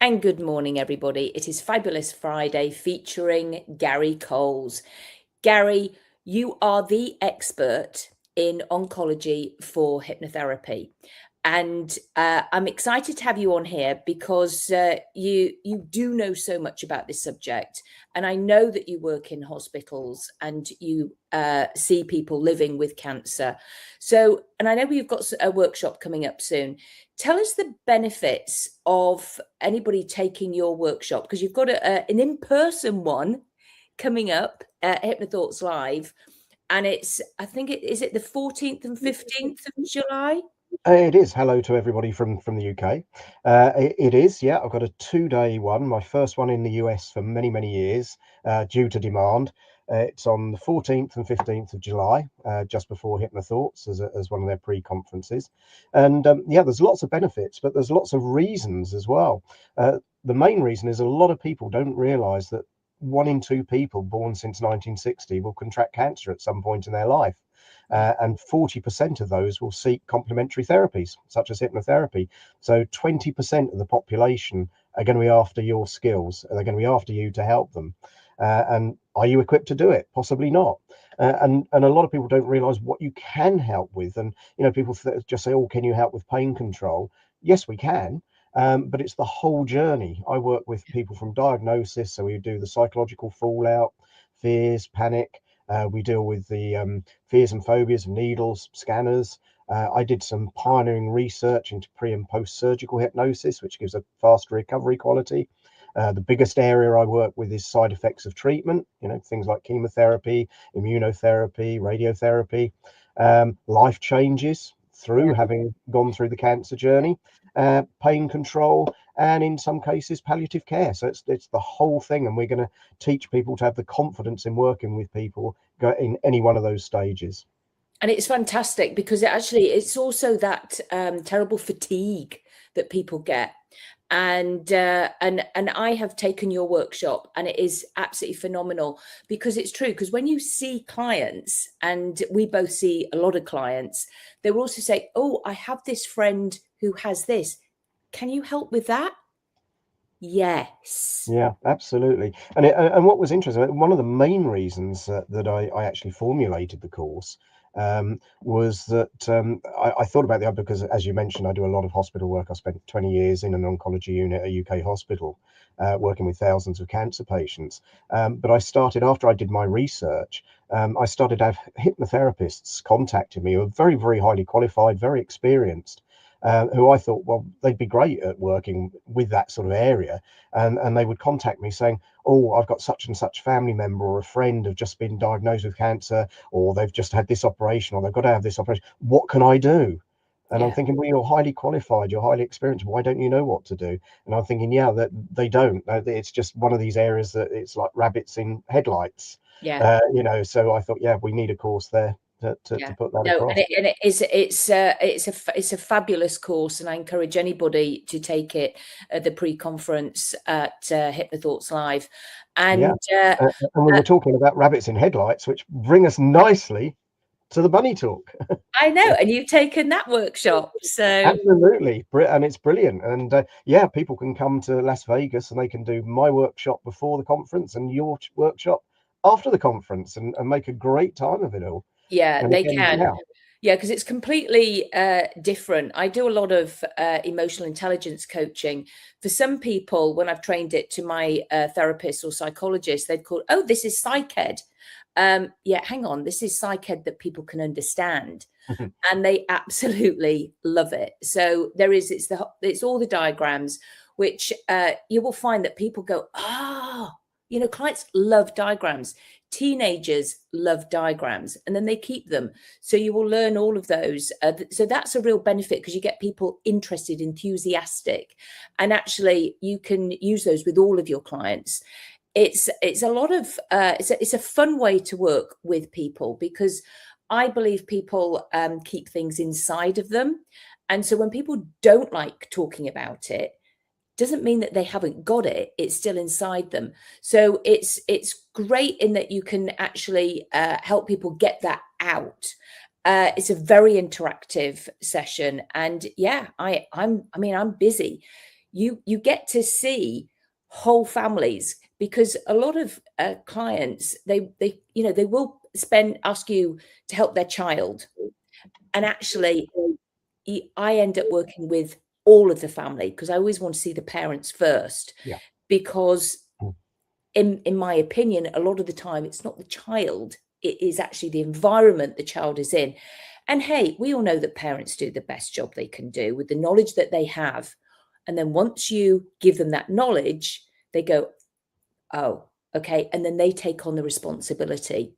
And good morning, everybody. It is Fabulous Friday featuring Garry Coles. Garry, you are the expert in oncology for hypnotherapy. And I'm excited to have you on here because you do know so much about this subject. And I know that you work in hospitals and you see people living with cancer. So, and I know we've got a workshop coming up soon. Tell us the benefits of anybody taking your workshop, because you've got an in-person one coming up at HypnoThoughts Live. And I think is it the 14th and 15th of July? It is. Hello to everybody from the UK. It is, yeah. I've got a 2-day one, my first one in the US for many, many years, due to demand. It's on the 14th and 15th of July, just before HypnoThoughts as one of their pre-conferences. And yeah, there's lots of benefits, but there's lots of reasons as well. The main reason is a lot of people don't realise that 1 in 2 people born since 1960 will contract cancer at some point in their life. And 40% of those will seek complementary therapies, such as hypnotherapy. So 20% of the population are going to be after your skills. They're going to be after you to help them. And are you equipped to do it? Possibly not. And a lot of people don't realize what you can help with. And, people just say, oh, can you help with pain control? Yes, we can. But it's the whole journey. I work with people from diagnosis. So we do the psychological fallout, fears, panic. We deal with the fears and phobias of needles, scanners. I did some pioneering research into pre and post surgical hypnosis, which gives a faster recovery quality. The biggest area I work with is side effects of treatment, things like chemotherapy, immunotherapy, radiotherapy, life changes through having gone through the cancer journey, pain control, and in some cases palliative care. So it's the whole thing, and we're going to teach people to have the confidence in working with people in any one of those stages. And it's fantastic because it's also that terrible fatigue that people get. And I have taken your workshop, and it is absolutely phenomenal because it's true. Because when you see clients, and we both see a lot of clients, they will also say, oh, I have this friend who has this. Can you help with that? Yes. Yeah, absolutely. And what was interesting, one of the main reasons that I actually formulated the course was that I thought about the other, because, as you mentioned, I do a lot of hospital work. I spent 20 years in an oncology unit at a UK hospital, working with thousands of cancer patients. But I started, after I did my research, I started to have hypnotherapists contacting me who are very, very highly qualified, very experienced. Who I thought, well, they'd be great at working with that sort of area. And they would contact me saying, oh, I've got such and such family member or a friend have just been diagnosed with cancer, or they've just had this operation, or they've got to have this operation. What can I do? And I'm thinking, well, you're highly qualified, you're highly experienced. Why don't you know what to do? And I'm thinking, yeah, that they don't. It's just one of these areas that it's like rabbits in headlights. Yeah. So I thought, yeah, we need a course there to put that across. And it's a fabulous course, and I encourage anybody to take it at the pre-conference at HypnoThoughts Live. And and we were talking about rabbits in headlights, which bring us nicely to the bunny talk. I know, and you've taken that workshop, so Absolutely, and it's brilliant. And yeah, people can come to Las Vegas and they can do my workshop before the conference and your workshop after the conference, and make a great time of it all. yeah, And they again, can. Yeah, because it's completely different. I do a lot of emotional intelligence coaching. For some people, when I've trained it to my therapists or psychologists, they'd call, oh, this is psych ed. Yeah, hang on, this is psych ed that people can understand. And they absolutely love it. So it's all the diagrams, which you will find that people go, clients love diagrams. Teenagers love diagrams, and then they keep them. So you will learn all of those. So that's a real benefit, because you get people interested, enthusiastic, and actually you can use those with all of your clients. It's a lot of it's a fun way to work with people, because I believe people keep things inside of them. And so when people don't like talking about it, doesn't mean that they haven't got it. It's still inside them. So it's great in that you can actually help people get that out. It's a very interactive session. And yeah, I'm busy. you get to see whole families, because a lot of clients, they will ask you to help their child, and actually I end up working with all of the family, because I always want to see the parents first. Yeah. Because Mm. in my opinion, a lot of the time it's not the child, it is actually the environment the child is in. And hey, we all know that parents do the best job they can do with the knowledge that they have. And then once you give them that knowledge, they go, oh, okay. And then they take on the responsibility.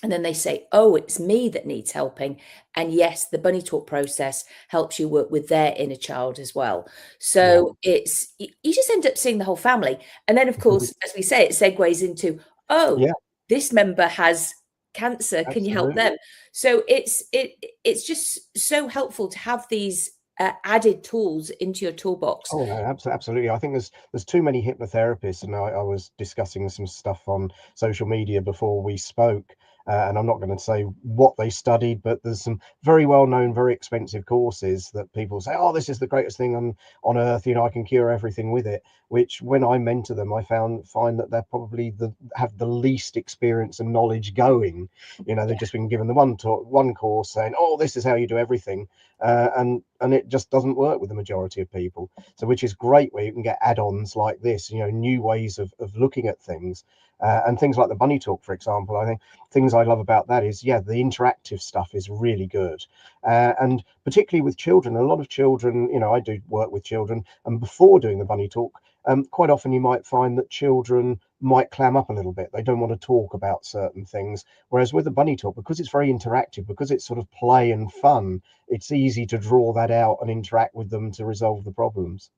And then they say, oh, it's me that needs helping. And yes, the bunny talk process helps you work with their inner child as well. So it's, you just end up seeing the whole family. And then, of course, as we say, it segues into, oh, Yeah, this member has cancer. Can you help absolutely. them? So it's just so helpful to have these added tools into your toolbox. Oh, no, absolutely. I think there's too many hypnotherapists, and I was discussing some stuff on social media before we spoke, and I'm not going to say what they studied, but there's some very well-known, very expensive courses that people say, "Oh, this is the greatest thing on earth. You know, I can cure everything with it." Which, when I mentor them, I find that they're probably have the least experience and knowledge going. You know, they've just been given the one course saying, "Oh, this is how you do everything," and it just doesn't work with the majority of people. So, which is great, where you can get add-ons like this, new ways of looking at things, and things like the bunny talk, for example. I think things I love about that is, the interactive stuff is really good, and particularly with children. A lot of children, I do work with children, and before doing the bunny talk, quite often you might find that children might clam up a little bit. They don't want to talk about certain things. Whereas with the bunny talk, because it's very interactive, because it's sort of play and fun, it's easy to draw that out and interact with them to resolve the problems.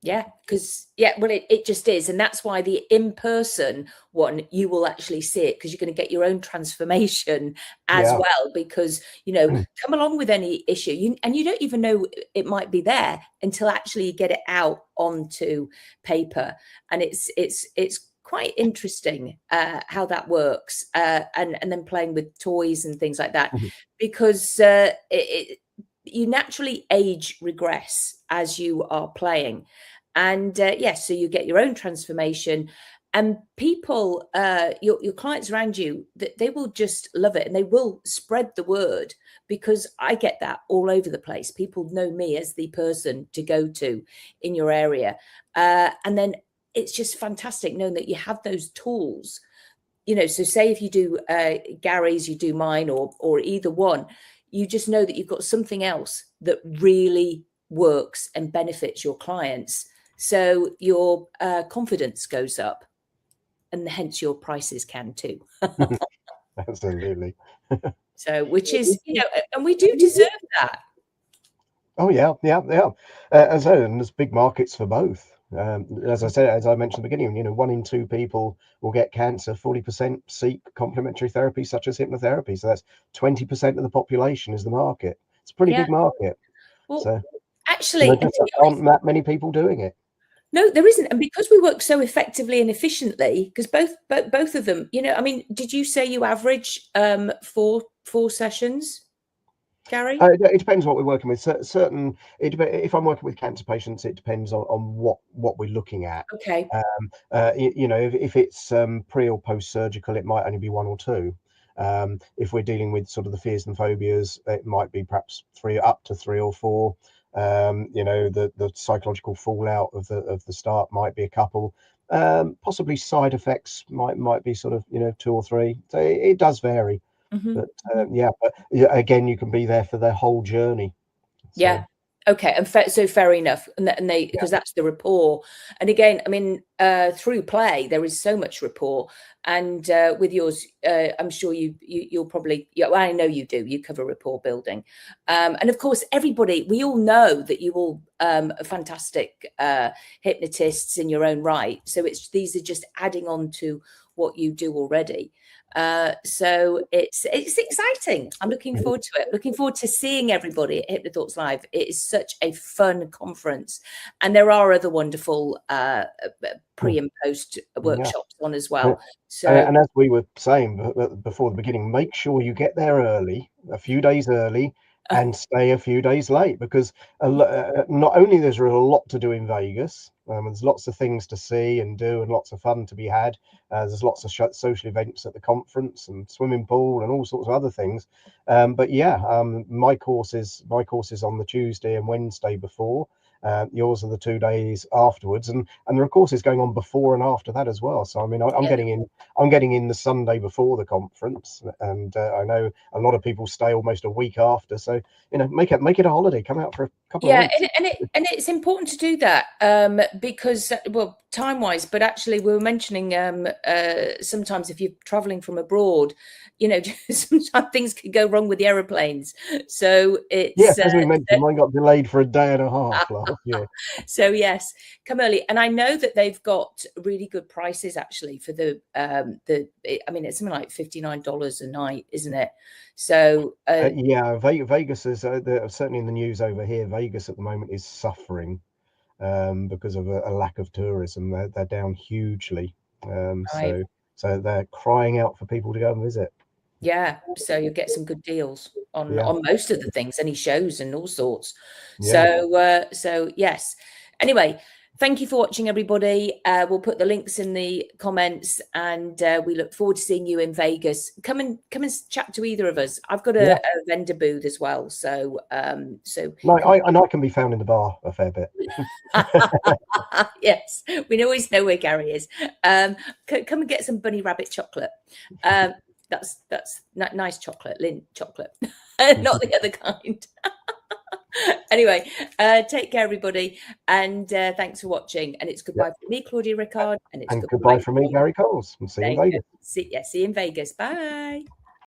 Yeah, because well, it just is. And that's why the in-person one, you will actually see it, because you're going to get your own transformation as Yeah. well. Because, come along with any issue, and you don't even know it might be there until actually you get it out onto paper. And it's quite interesting how that works, and then playing with toys and things like that, because you naturally age regress as you are playing. And yes, so you get your own transformation, and people, your clients around you, that they will just love it, and they will spread the word, because I get that all over the place. People know me as the person to go to in your area, and then it's just fantastic knowing that you have those tools. So say if you do Garry's, you do mine, or either one, you just know that you've got something else that really works and benefits your clients. So your confidence goes up, and hence your prices can too. Absolutely. So, which is, and we do deserve that. Oh yeah, yeah, yeah. As I said, and there's big markets for both. As I mentioned at the beginning, 1 in 2 people will get cancer. 40% seek complementary therapy, such as hypnotherapy. So that's 20% of the population is the market. It's a pretty Yeah. big market. Well, So, actually, there just aren't that many people doing it. no, there isn't. And because we work so effectively and efficiently, because both of them, I mean, did you say you average four sessions, Garry? It depends what we're working with. If I'm working with cancer patients, it depends on what we're looking at. Okay. If it's pre or post surgical, it might only be 1 or 2. If we're dealing with sort of the fears and phobias, it might be perhaps up to 3 or 4. The psychological fallout of the start might be a couple. Possibly side effects might be sort of 2 or 3. So it does vary. But again, you can be there for their whole journey. So, Yeah. Okay. And so fair enough. And they, because that's the rapport. And again, I mean, through play, there is so much rapport. And with yours, I'm sure you'll probably, well, I know you do. You cover rapport building. And of course, everybody, we all know that you all are fantastic hypnotists in your own right. So these are just adding on to what you do already. So it's exciting. I'm looking forward to it. Looking forward to seeing everybody at HypnoThoughts Live. It is such a fun conference, and there are other wonderful pre and post workshops on as well. So, and as we were saying before the beginning, make sure you get there early, a few days early, and stay a few days late, because not only there's a lot to do in Vegas, there's lots of things to see and do and lots of fun to be had. There's lots of social events at the conference and swimming pool and all sorts of other things. But yeah, my course is on the Tuesday and Wednesday before. Yours are the 2 days afterwards, and there are courses going on before and after that as well. So I mean, I'm getting in the Sunday before the conference, and I know a lot of people stay almost a week after. So make it a holiday. Come out for a couple of weeks. And it's important to do that because, well, time-wise, but actually we were mentioning sometimes if you're traveling from abroad, sometimes things can go wrong with the aeroplanes. So it's as we mentioned, mine got delayed for a day and a half last year. So yes, come early. And I know that they've got really good prices actually for I mean, it's something like $59 a night, isn't it? So yeah, Vegas is certainly in the news over here. Vegas at the moment is suffering because of a lack of tourism. They're down hugely. right. So they're crying out for people to go and visit. Yeah, so you'll get some good deals on most of the things, any shows and all sorts. Yeah. So yes. Anyway, thank you for watching, everybody. We'll put the links in the comments, and we look forward to seeing you in Vegas. Come and chat to either of us. I've got a vendor booth as well, so I can be found in the bar a fair bit. Yes, we always know where Garry is. Come and get some bunny rabbit chocolate. That's nice chocolate, Lindt chocolate, not the other kind. Anyway, take care, everybody, and thanks for watching. And it's goodbye from me, Claudia, Rickard, and goodbye from me, Garry Coles. And see you in Vegas. See you in Vegas. Bye.